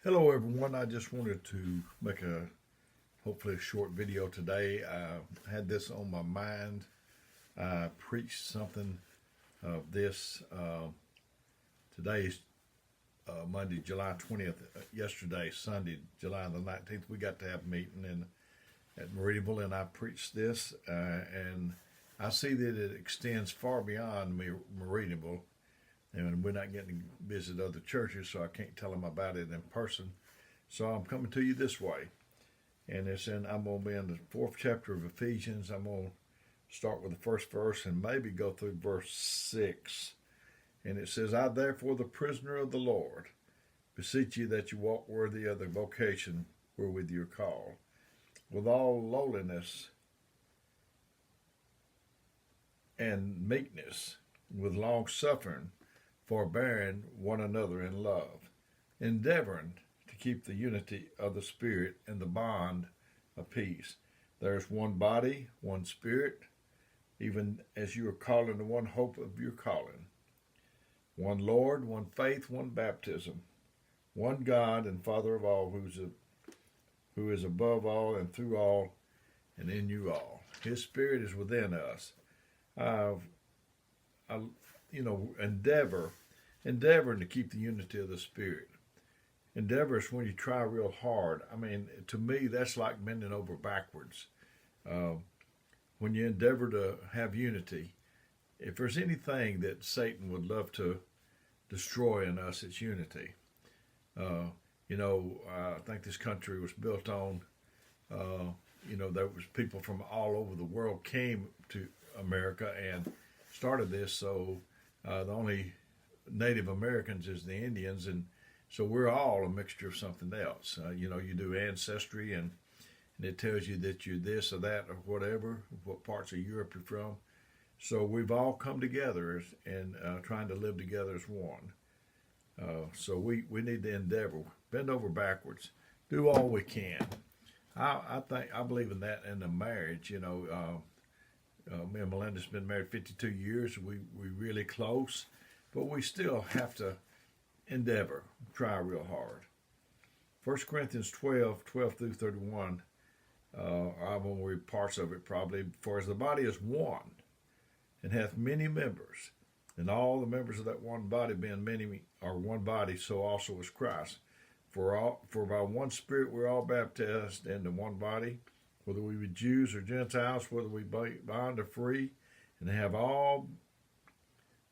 Hello everyone, I just wanted to make a hopefully a short video today. I had this on my mind. I preached something of this. Today's Monday, July 20th. Yesterday, Sunday, July the 19th, we got to have a meeting at Meridianville, and I preached this. And I see that it extends far beyond Meridianville, and we're not getting to visit other churches, so I can't tell them about it in person. So I'm coming to you this way, and I'm going to be in the fourth chapter of Ephesians. I'm going to start with the first verse and maybe go through verse 6. And it says, I therefore, the prisoner of the Lord, beseech you that you walk worthy of the vocation wherewith you are called, with all lowliness and meekness, with long suffering, forbearing one another in love, endeavoring to keep the unity of the Spirit in the bond of peace. There is one body, one Spirit, even as you are called into one hope of your calling. One Lord, one faith, one baptism, one God and Father of all, who is above all and through all and in you all. His Spirit is within us. Endeavoring to keep the unity of the Spirit. Endeavor is when you try real hard. I mean, to me, that's like bending over backwards. When you endeavor to have unity, if there's anything that Satan would love to destroy in us, it's unity. I think this country was built on, there was people from all over the world came to America and started this. So the only Native Americans is the Indians, and so we're all a mixture of something else. You do ancestry, and it tells you that you're this or that or whatever, what parts of Europe you're from. So we've all come together and trying to live together as one. So we need to endeavor, bend over backwards, do all we can. I believe in that in a marriage. Me and Melinda's been married 52 years. We really close, but we still have to endeavor, try real hard. 1 Corinthians 12 through 31, I won't read parts of it probably. For as the body is one, and hath many members, and all the members of that one body being many are one body, so also is Christ. For by one Spirit we're all baptized into one body, whether we be Jews or Gentiles, whether we be bond or free, and have all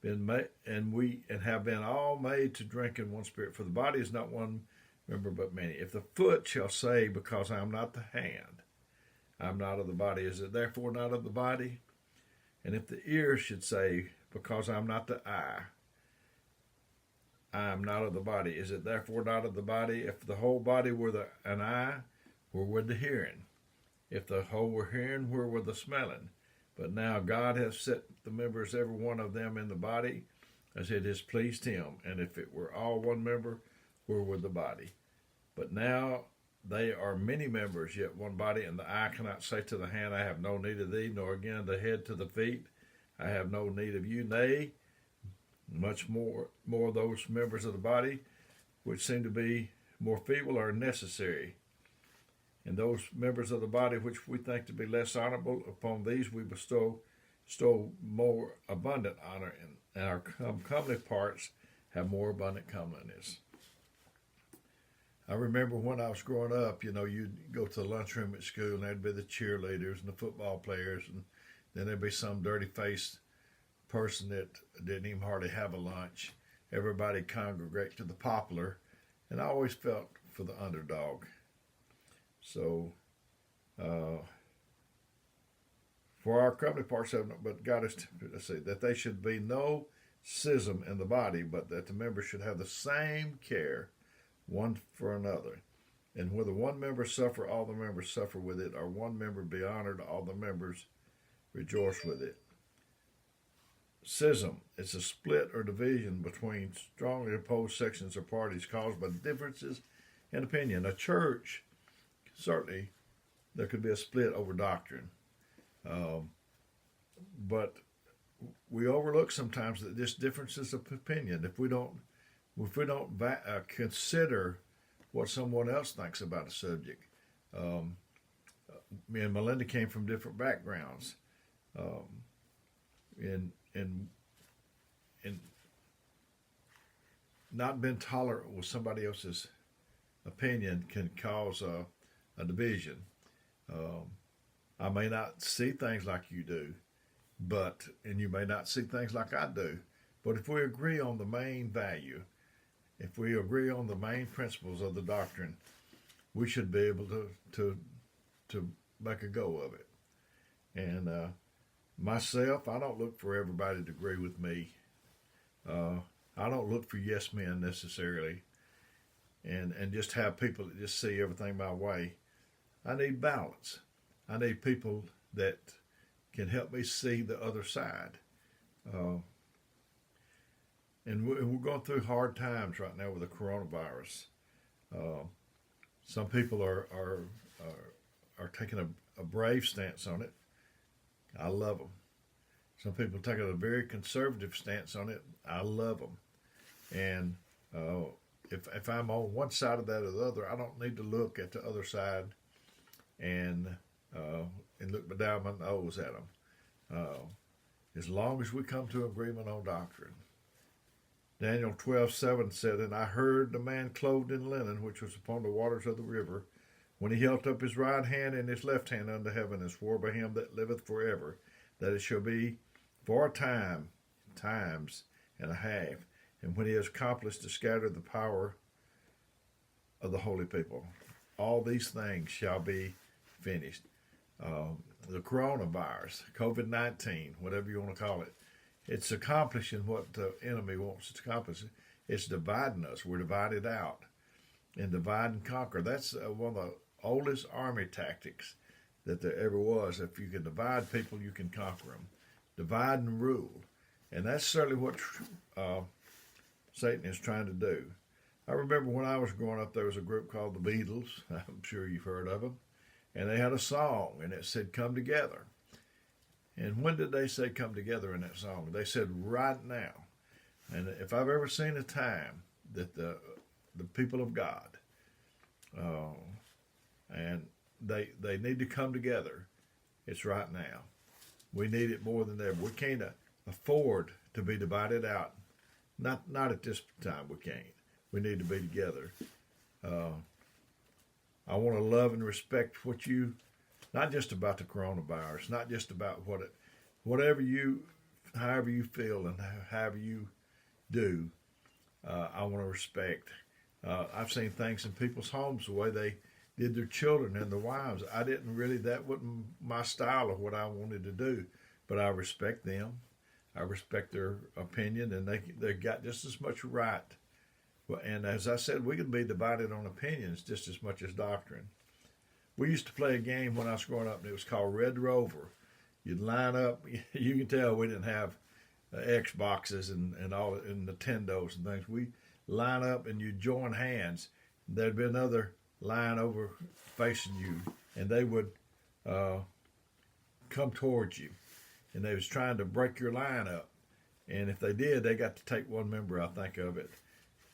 been made, and have been all made to drink in one Spirit. For the body is not one member but many. If the foot shall say, because I am not the hand, I am not of the body, is it therefore not of the body? And if the ear should say, because I am not the eye, I am not of the body, is it therefore not of the body? If the whole body were an eye, where would the hearing? If the whole were hearing, where were the smelling? But now God hath set the members, every one of them, in the body, as it has pleased him. And if it were all one member, where were the body? But now they are many members, yet one body, and the eye cannot say to the hand, I have no need of thee, nor again the head to the feet, I have no need of you. Nay, much more those members of the body which seem to be more feeble are necessary. And those members of the body which we think to be less honorable, upon these we bestow more abundant honor, and our comely parts have more abundant comeliness. I remember when I was growing up, you'd go to the lunchroom at school, and there'd be the cheerleaders and the football players, and then there'd be some dirty-faced person that didn't even hardly have a lunch. Everybody congregate to the popular, and I always felt for the underdog. So, for our company parts have, but God is, that they should be no schism in the body, but that the members should have the same care one for another. And whether one member suffer, all the members suffer with it, or one member be honored, all the members rejoice with it. Schism is a split or division between strongly opposed sections or parties caused by differences in opinion. A church, certainly, there could be a split over doctrine. But we overlook sometimes that this differences of opinion. If we don't consider what someone else thinks about a subject. Um, Me and Melinda came from different backgrounds, and and and not being tolerant with somebody else's opinion can cause a division. Um, I may not see things like you do, and you may not see things like I do, but if we agree on the main value, if we agree on the main principles of the doctrine, we should be able to make a go of it. And myself, I don't look for everybody to agree with me. I don't look for yes men necessarily, and just have people that just see everything my way. I need balance. I need people that can help me see the other side. Uh, and we're going through hard times right now with the coronavirus. Uh, some people are taking a brave stance on it. I love them. Some people taking a very conservative stance on it. I love them. And if I'm on one side of that or the other, I don't need to look at the other side and look down my nose at them. As long as we come to agreement on doctrine. Daniel 12:7 said, "And I heard the man clothed in linen, which was upon the waters of the river, when he held up his right hand and his left hand unto heaven, and swore by him that liveth forever, that it shall be for a times and a half, and when he has accomplished to scatter the power of the holy people, all these things shall be finished." The coronavirus, COVID-19, whatever you want to call it, it's accomplishing what the enemy wants to accomplish. It's dividing us. We're divided out. And divide and conquer. That's one of the oldest army tactics that there ever was. If you can divide people, you can conquer them. Divide and rule. And that's certainly what Satan is trying to do. I remember when I was growing up, there was a group called the Beatles. I'm sure you've heard of them. And they had a song, and it said, "Come Together." And when did they say come together in that song? They said right now. And if I've ever seen a time that the people of God, and they need to come together, it's right now. We need it more than ever. We can't afford to be divided out. Not at this time. We can't. We need to be together. I want to love and respect what you, not just about the coronavirus, not just about however you feel and however you do. I want to respect. I've seen things in people's homes the way they did their children and their wives. That wasn't my style of what I wanted to do, but I respect them. I respect their opinion, and they got just as much right. And as I said, we can be divided on opinions just as much as doctrine. We used to play a game when I was growing up, and it was called Red Rover. You'd line up. You can tell we didn't have Xboxes and all and Nintendos and things. We line up and you join hands. There'd be another line over facing you, and they would come towards you, and they was trying to break your line up. And if they did, they got to take one member, I think, of it.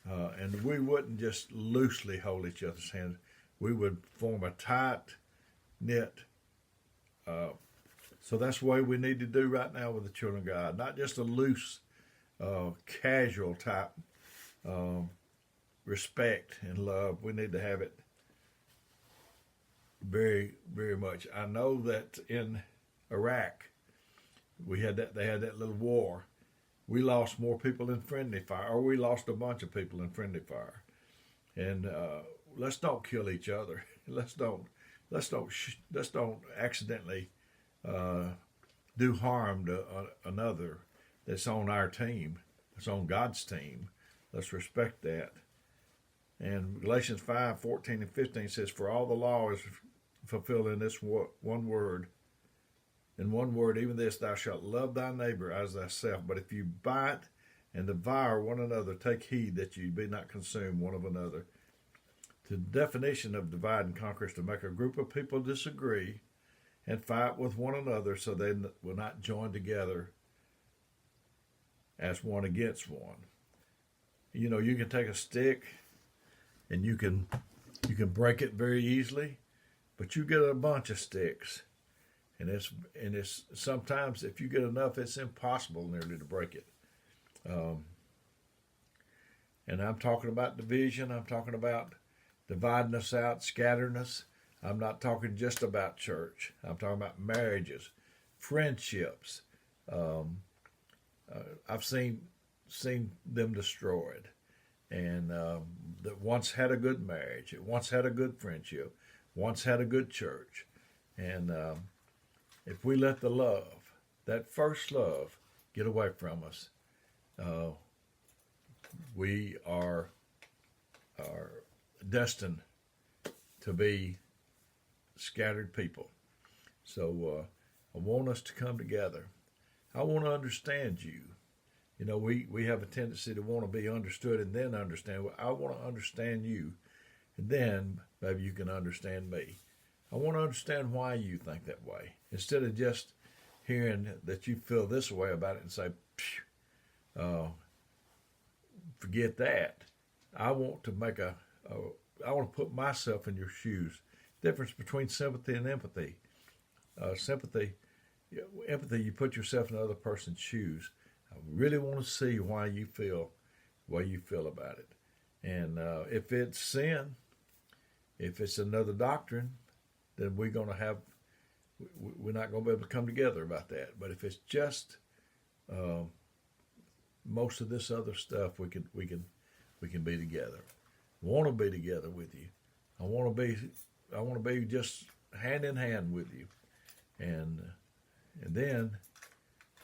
And we wouldn't just loosely hold each other's hands. We would form a tight knit. So that's the way we need to do right now with the children of God. Not just a loose, casual type respect and love. We need to have it very, very much. I know that in Iraq, they had that little war. We lost more people in friendly fire, or we lost a bunch of people in friendly fire. And let's don't kill each other. Let's don't accidentally do harm to another that's on our team, that's on God's team. Let's respect that. And Galatians 5:14 and 15 says, "For all the law is fulfilled in this one word. In one word, even this, thou shalt love thy neighbor as thyself. But if you bite and devour one another, take heed that you be not consumed one of another." The definition of divide and conquer is to make a group of people disagree and fight with one another so they will not join together as one against one. You know, you can take a stick and you can You can break it very easily, but you get a bunch of sticks, and it's sometimes if you get enough, it's impossible nearly to break it. Um, and I'm talking about division. I'm talking about dividing us out, scattering us. I'm not talking just about church. I'm talking about marriages, friendships. Um, I've seen them destroyed, and that once had a good marriage, it once had a good friendship, once had a good church, and if we let the love, that first love, get away from us, uh, we are destined to be scattered people. So I want us to come together. I want to understand you. You know, we have a tendency to want to be understood and then understand. Well, I want to understand you, and then maybe you can understand me. I want to understand why you think that way instead of just hearing that you feel this way about it and say, uh, forget that. I want to make I want to put myself in your shoes. Difference between sympathy and empathy. Sympathy, empathy, you put yourself in another person's shoes. I really want to see why you feel the way you feel about it. And if it's sin, if it's another doctrine, then we're not going to be able to come together about that. But if it's just most of this other stuff, we can be together. I want to be together with you. I want to be just hand in hand with you, and then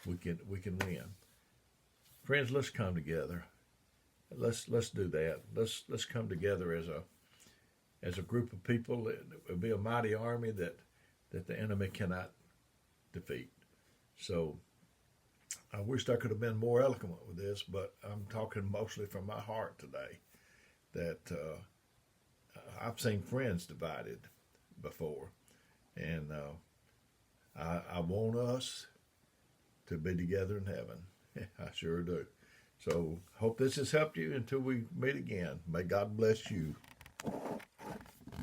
we can win. Friends, let's come together. Let's do that. Let's come together as a group of people. It will be a mighty army that the enemy cannot defeat. So I wished I could have been more eloquent with this, but I'm talking mostly from my heart today. That I've seen friends divided before, and I want us to be together in heaven. I sure do. So hope this has helped you until we meet again. May God bless you.